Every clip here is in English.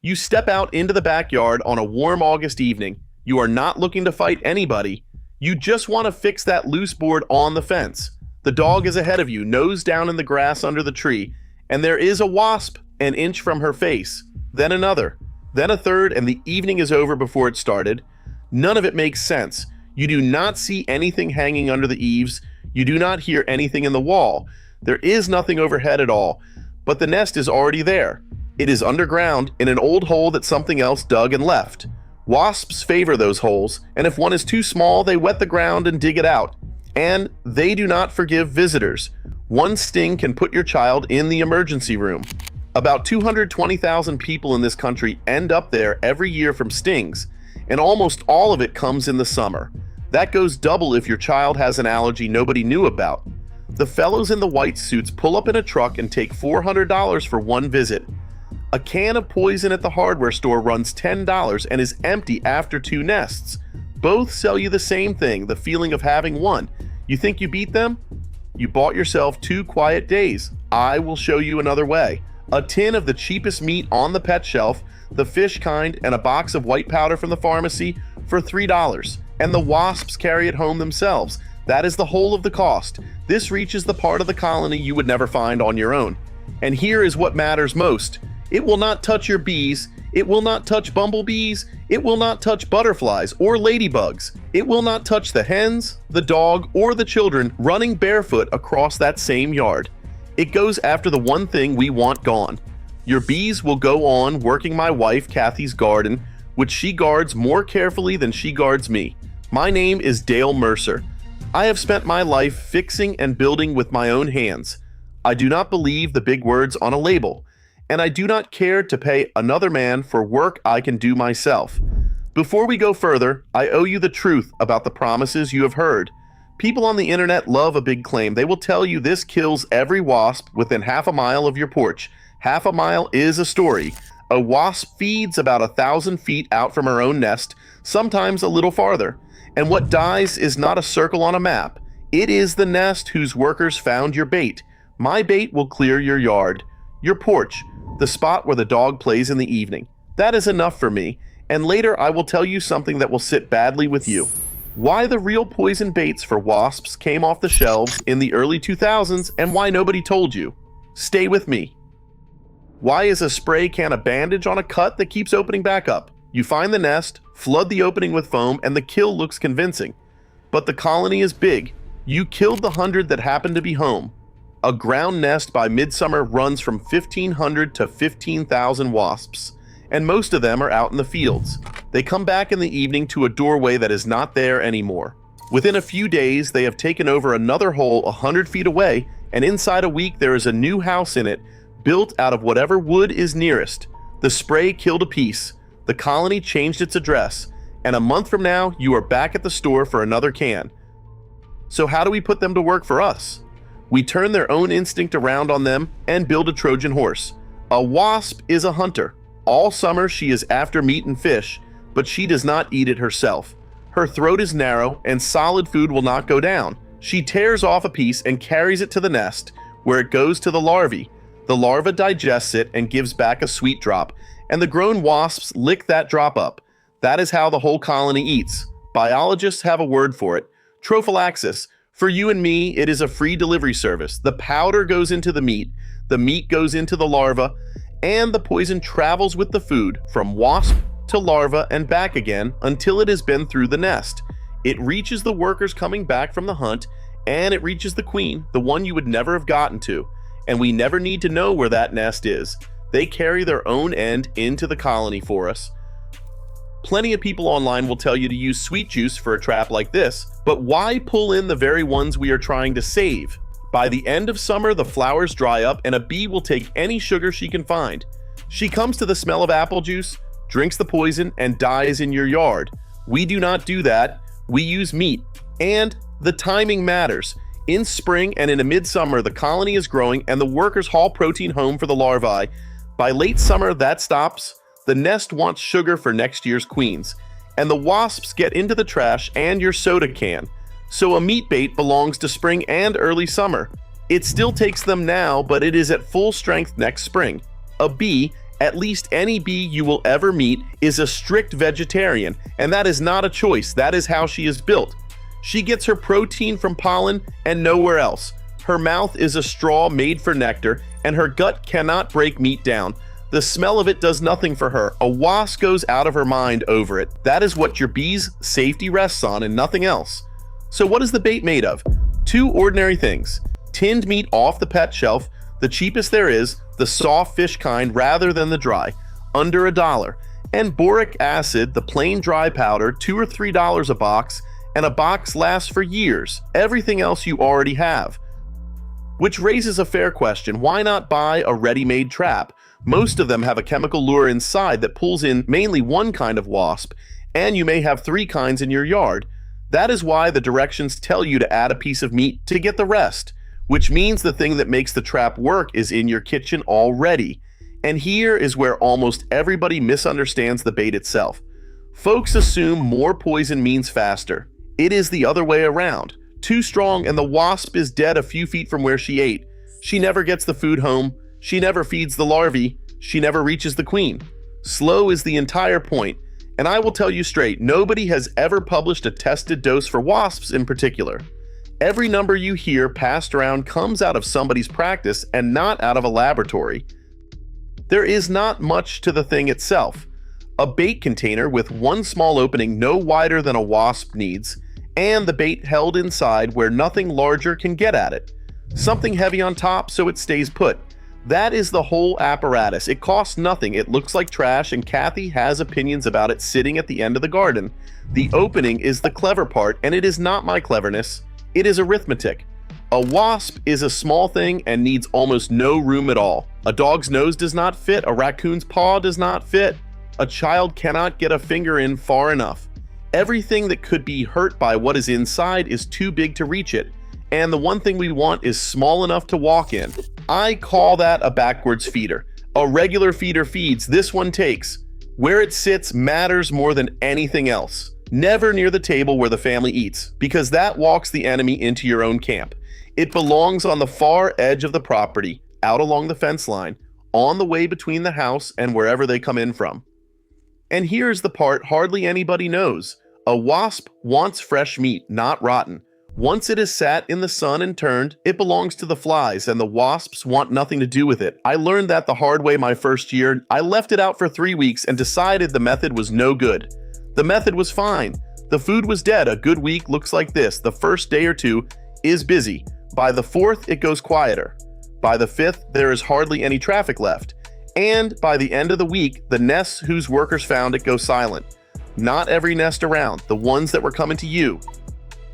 You step out into the backyard on a warm August evening. You are not looking to fight anybody. You just want to fix that loose board on the fence. The dog is ahead of you, nose down in the grass under the tree, and there is a wasp an inch from her face. Then another, then a third, and the evening is over before it started. None of it makes sense. You do not see anything hanging under the eaves. You do not hear anything in the wall. There is nothing overhead at all, but the nest is already there. It is underground in an old hole that something else dug and left. Wasps favor those holes, and if one is too small, they wet the ground and dig it out. And they do not forgive visitors. One sting can put your child in the emergency room. About 220,000 people in this country end up there every year from stings, and almost all of it comes in the summer. That goes double if your child has an allergy nobody knew about. The fellows in the white suits pull up in a truck and take $400 for one visit. A can of poison at the hardware store runs $10 and is empty after 2 nests. Both sell you the same thing, the feeling of having won. You think you beat them? You bought yourself 2 quiet days. I will show you another way. A tin of the cheapest meat on the pet shelf, the fish kind, and a box of white powder from the pharmacy for $3. And the wasps carry it home themselves. That is the whole of the cost. This reaches the part of the colony you would never find on your own. And here is what matters most. It will not touch your bees. It will not touch bumblebees. It will not touch butterflies or ladybugs. It will not touch the hens, the dog, or the children running barefoot across that same yard. It goes after the one thing we want gone. Your bees will go on working my wife Kathy's garden, which she guards more carefully than she guards me. My name is Dale Mercer. I have spent my life fixing and building with my own hands. I do not believe the big words on a label, and I do not care to pay another man for work I can do myself. Before we go further, I owe you the truth about the promises you have heard. People on the internet love a big claim. They will tell you this kills every wasp within half a mile of your porch. Half a mile is a story. A wasp feeds about 1,000 feet out from her own nest, sometimes a little farther. And what dies is not a circle on a map. It is the nest whose workers found your bait. My bait will clear your yard, your porch, the spot where the dog plays in the evening. That is enough for me, and later I will tell you something that will sit badly with you. Why the real poison baits for wasps came off the shelves in the early 2000s and why nobody told you. Stay with me. Why is a spray can a bandage on a cut that keeps opening back up? You find the nest, flood the opening with foam, and the kill looks convincing. But the colony is big. You killed the 100 that happened to be home. A ground nest by midsummer runs from 1,500 to 15,000 wasps, and most of them are out in the fields. They come back in the evening to a doorway that is not there anymore. Within a few days, they have taken over another hole 100 feet away, and inside a week there is a new house in it, built out of whatever wood is nearest. The spray killed a piece. The colony changed its address, and a month from now, you are back at the store for another can. So how do we put them to work for us? We turn their own instinct around on them and build a Trojan horse. A wasp is a hunter. All summer she is after meat and fish, but she does not eat it herself. Her throat is narrow and solid food will not go down. She tears off a piece and carries it to the nest, where it goes to the larvae. The larva digests it and gives back a sweet drop, and the grown wasps lick that drop up. That is how the whole colony eats. Biologists have a word for it: trophallaxis. For you and me, it is a free delivery service. The powder goes into the meat goes into the larva, and the poison travels with the food from wasp to larva and back again until it has been through the nest. It reaches the workers coming back from the hunt, and it reaches the queen, the one you would never have gotten to. And we never need to know where that nest is. They carry their own end into the colony for us. Plenty of people online will tell you to use sweet juice for a trap like this, but why pull in the very ones we are trying to save? By the end of summer, the flowers dry up and a bee will take any sugar she can find. She comes to the smell of apple juice, drinks the poison, and dies in your yard. We do not do that. We use meat. And the timing matters. In spring and in a midsummer, the colony is growing and the workers haul protein home for the larvae. By late summer, that stops. The nest wants sugar for next year's queens, and the wasps get into the trash and your soda can. So a meat bait belongs to spring and early summer. It still takes them now, but it is at full strength next spring. A bee, At least any bee you will ever meet is a strict vegetarian, and that is not a choice, that is how she is built. She gets her protein from pollen and nowhere else. Her mouth is a straw made for nectar, and her gut cannot break meat down. The smell of it does nothing for her. A wasp goes out of her mind over it. That is what your bee's safety rests on and nothing else. So what is the bait made of? Two ordinary things. Tinned meat off the pet shelf, the cheapest there is, the soft fish kind rather than the dry, under $1. And boric acid, the plain dry powder, $2 or $3 a box, and a box lasts for years. Everything else you already have. Which raises a fair question, why not buy a ready-made trap? Most of them have a chemical lure inside that pulls in mainly one kind of wasp, and you may have 3 kinds in your yard. That is why the directions tell you to add a piece of meat to get the rest, which means the thing that makes the trap work is in your kitchen already. And here is where almost everybody misunderstands the bait itself. Folks assume more poison means faster. It is the other way around. Too strong and the wasp is dead a few feet from where she ate. She never gets the food home. She never feeds the larvae. She never reaches the queen. Slow is the entire point. And I will tell you straight, nobody has ever published a tested dose for wasps in particular. Every number you hear passed around comes out of somebody's practice and not out of a laboratory. There is not much to the thing itself. A bait container with one small opening no wider than a wasp needs, and the bait held inside where nothing larger can get at it. Something heavy on top so it stays put. That is the whole apparatus. It costs nothing, it looks like trash, and Kathy has opinions about it sitting at the end of the garden. The opening is the clever part, and it is not my cleverness. It is arithmetic. A wasp is a small thing and needs almost no room at all. A dog's nose does not fit, a raccoon's paw does not fit. A child cannot get a finger in far enough. Everything that could be hurt by what is inside is too big to reach it, and the one thing we want is small enough to walk in. I call that a backwards feeder. A regular feeder feeds, this one takes. Where it sits matters more than anything else. Never near the table where the family eats, because that walks the enemy into your own camp. It belongs on the far edge of the property, out along the fence line, on the way between the house and wherever they come in from. And here's the part hardly anybody knows. A wasp wants fresh meat, not rotten. Once it has sat in the sun and turned, it belongs to the flies, and the wasps want nothing to do with it. I learned that the hard way my first year. I left it out for 3 weeks and decided the method was no good. The method was fine. The food was dead. A good week looks like this. The first day or 2 is busy. By the 4th, it goes quieter. By the 5th, there is hardly any traffic left. And by the end of the week, the nests whose workers found it go silent. Not every nest around, the ones that were coming to you.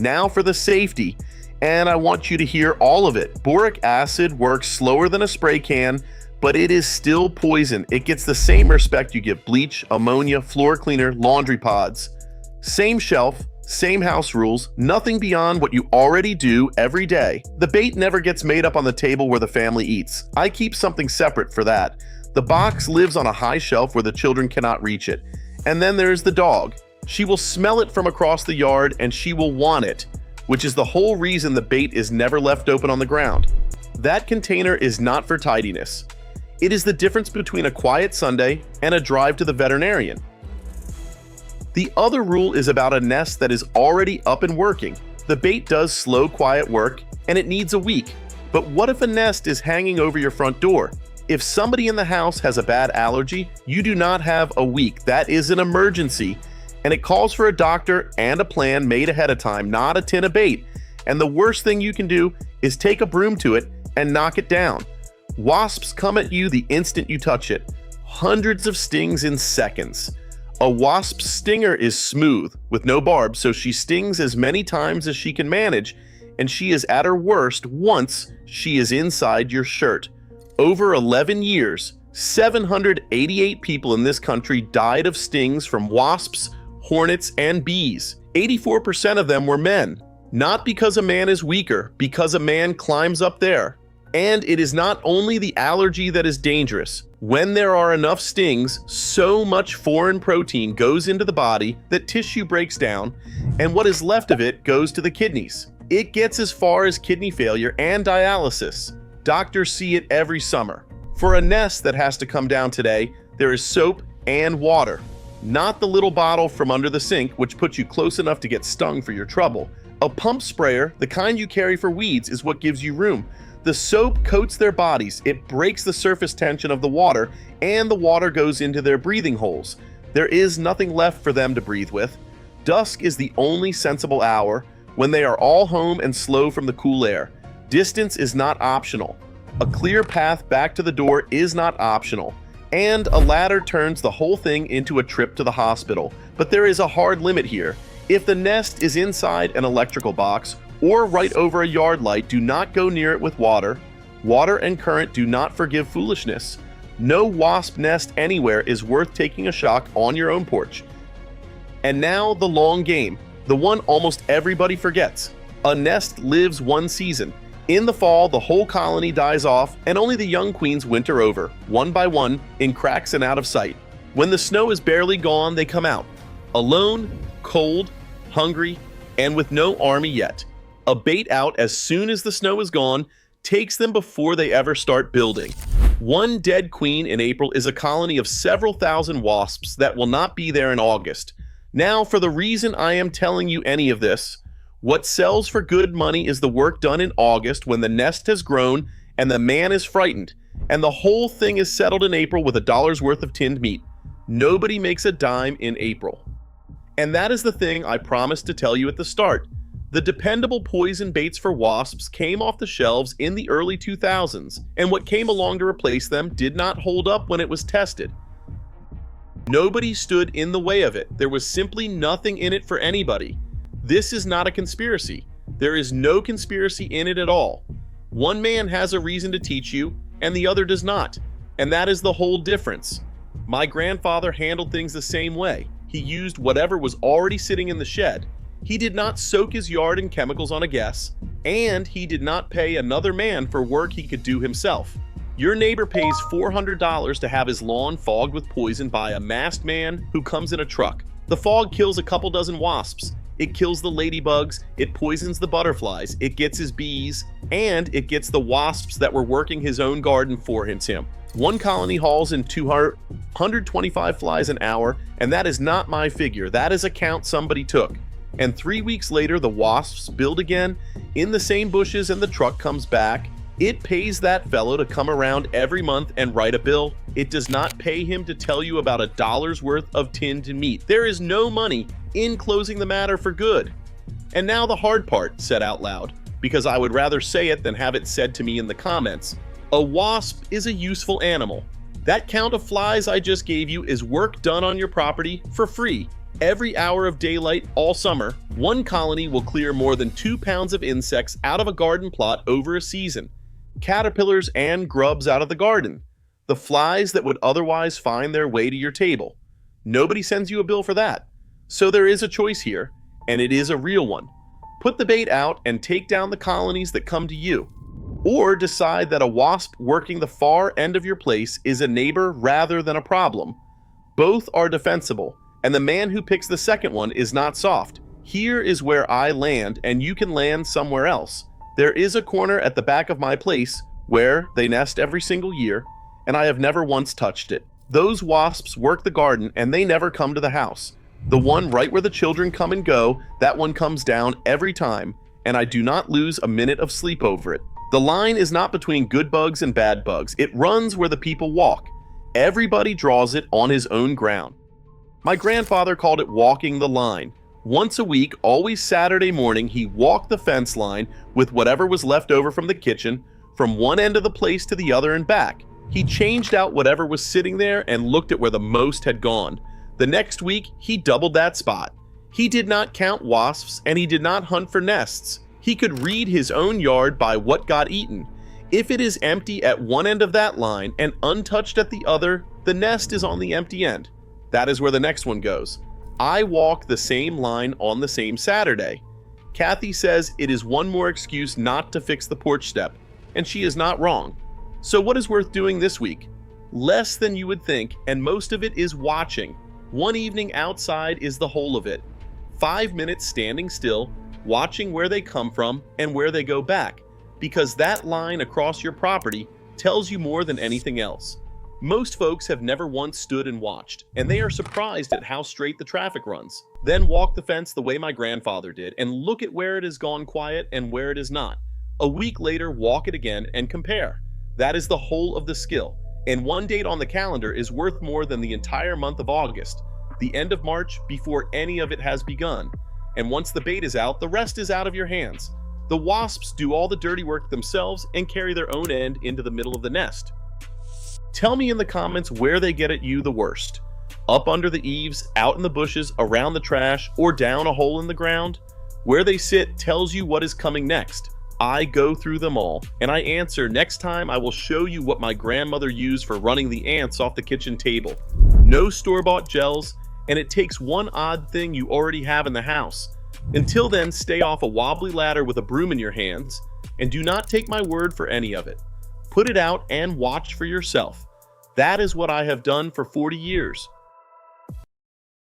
Now for the safety, and I want you to hear all of it. Boric acid works slower than a spray can, but it is still poison. It gets the same respect you give bleach, ammonia, floor cleaner, laundry pods. Same shelf, same house rules, nothing beyond what you already do every day. The bait never gets made up on the table where the family eats. I keep something separate for that. The box lives on a high shelf where the children cannot reach it. And then there's the dog. She will smell it from across the yard and she will want it, which is the whole reason the bait is never left open on the ground. That container is not for tidiness. It is the difference between a quiet Sunday and a drive to the veterinarian. The other rule is about a nest that is already up and working. The bait does slow, quiet work, and it needs a week. But what if a nest is hanging over your front door? If somebody in the house has a bad allergy, you do not have a week. That is an emergency, and it calls for a doctor and a plan made ahead of time, not a tin of bait. And the worst thing you can do is take a broom to it and knock it down. Wasps come at you the instant you touch it. Hundreds of stings in seconds. A wasp's stinger is smooth, with no barbs, so she stings as many times as she can manage, and she is at her worst once she is inside your shirt. Over 11 years, 788 people in this country died of stings from wasps, hornets, and bees. 84% of them were men. Not because a man is weaker, because a man climbs up there. And it is not only the allergy that is dangerous. When there are enough stings, so much foreign protein goes into the body that tissue breaks down, and what is left of it goes to the kidneys. It gets as far as kidney failure and dialysis. Doctors see it every summer. For a nest that has to come down today, there is soap and water. Not the little bottle from under the sink, which puts you close enough to get stung for your trouble. A pump sprayer, the kind you carry for weeds, is what gives you room. The soap coats their bodies, it breaks the surface tension of the water, and the water goes into their breathing holes. There is nothing left for them to breathe with. Dusk is the only sensible hour, when they are all home and slow from the cool air. Distance is not optional. A clear path back to the door is not optional. And a ladder turns the whole thing into a trip to the hospital. But there is a hard limit here. If the nest is inside an electrical box or right over a yard light, do not go near it with water. Water and current do not forgive foolishness. No wasp nest anywhere is worth taking a shock on your own porch. And now the long game, the one almost everybody forgets. A nest lives one season. In the fall, the whole colony dies off and only the young queens winter over, one by one, in cracks and out of sight. When the snow is barely gone, they come out. Alone, cold, hungry, and with no army yet. A bait out as soon as the snow is gone takes them before they ever start building. One dead queen in April is a colony of several thousand wasps that will not be there in August. Now, for the reason I am telling you any of this, what sells for good money is the work done in August when the nest has grown and the man is frightened, and the whole thing is settled in April with $1 worth of tinned meat. Nobody makes a dime in April. And that is the thing I promised to tell you at the start. The dependable poison baits for wasps came off the shelves in the early 2000s, and what came along to replace them did not hold up when it was tested. Nobody stood in the way of it. There was simply nothing in it for anybody. This is not a conspiracy. There is no conspiracy in it at all. One man has a reason to teach you, and the other does not. And that is the whole difference. My grandfather handled things the same way. He used whatever was already sitting in the shed. He did not soak his yard in chemicals on a guess, and he did not pay another man for work he could do himself. Your neighbor pays $400 to have his lawn fogged with poison by a masked man who comes in a truck. The fog kills a couple dozen wasps. It kills the ladybugs, it poisons the butterflies, it gets his bees, and it gets the wasps that were working his own garden for him. One colony hauls in 125 flies an hour, and that is not my figure. That is a count somebody took. And 3 weeks later, the wasps build again in the same bushes and the truck comes back. It pays that fellow to come around every month and write a bill. It does not pay him to tell you about $1 worth of tinned meat. There is no money in closing the matter for good. And now the hard part, said out loud, because I would rather say it than have it said to me in the comments. A wasp is a useful animal. That count of flies I just gave you is work done on your property for free. Every hour of daylight all summer, one colony will clear more than 2 pounds of insects out of a garden plot over a season. Caterpillars and grubs out of the garden. The flies that would otherwise find their way to your table. Nobody sends you a bill for that. So there is a choice here, and it is a real one. Put the bait out and take down the colonies that come to you. Or decide that a wasp working the far end of your place is a neighbor rather than a problem. Both are defensible, and the man who picks the second one is not soft. Here is where I land, and you can land somewhere else. There is a corner at the back of my place where they nest every single year, and I have never once touched it. Those wasps work the garden, and they never come to the house. The one right where the children come and go, that one comes down every time, and I do not lose a minute of sleep over it. The line is not between good bugs and bad bugs. It runs where the people walk. Everybody draws it on his own ground. My grandfather called it walking the line. Once a week, always Saturday morning, he walked the fence line with whatever was left over from the kitchen, from one end of the place to the other and back. He changed out whatever was sitting there and looked at where the most had gone. The next week, he doubled that spot. He did not count wasps, and he did not hunt for nests. He could read his own yard by what got eaten. If it is empty at one end of that line and untouched at the other, the nest is on the empty end. That is where the next one goes. I walk the same line on the same Saturday. Kathy says it is one more excuse not to fix the porch step, and she is not wrong. So what is worth doing this week? Less than you would think, and most of it is watching. One evening outside is the whole of it. 5 minutes standing still, watching where they come from and where they go back, because that line across your property tells you more than anything else. Most folks have never once stood and watched, and they are surprised at how straight the traffic runs. Then walk the fence the way my grandfather did, and look at where it has gone quiet and where it is not. A week later, walk it again and compare. That is the whole of the skill, and one date on the calendar is worth more than the entire month of August, the end of March, before any of it has begun. And once the bait is out, the rest is out of your hands. The wasps do all the dirty work themselves and carry their own end into the middle of the nest. Tell me in the comments where they get at you the worst. Up under the eaves, out in the bushes, around the trash, or down a hole in the ground? Where they sit tells you what is coming next. I go through them all, and I answer. Next time I will show you what my grandmother used for running the ants off the kitchen table. No store-bought gels, and it takes one odd thing you already have in the house. Until then, stay off a wobbly ladder with a broom in your hands, and do not take my word for any of it. Put it out and watch for yourself. That is what I have done for 40 years.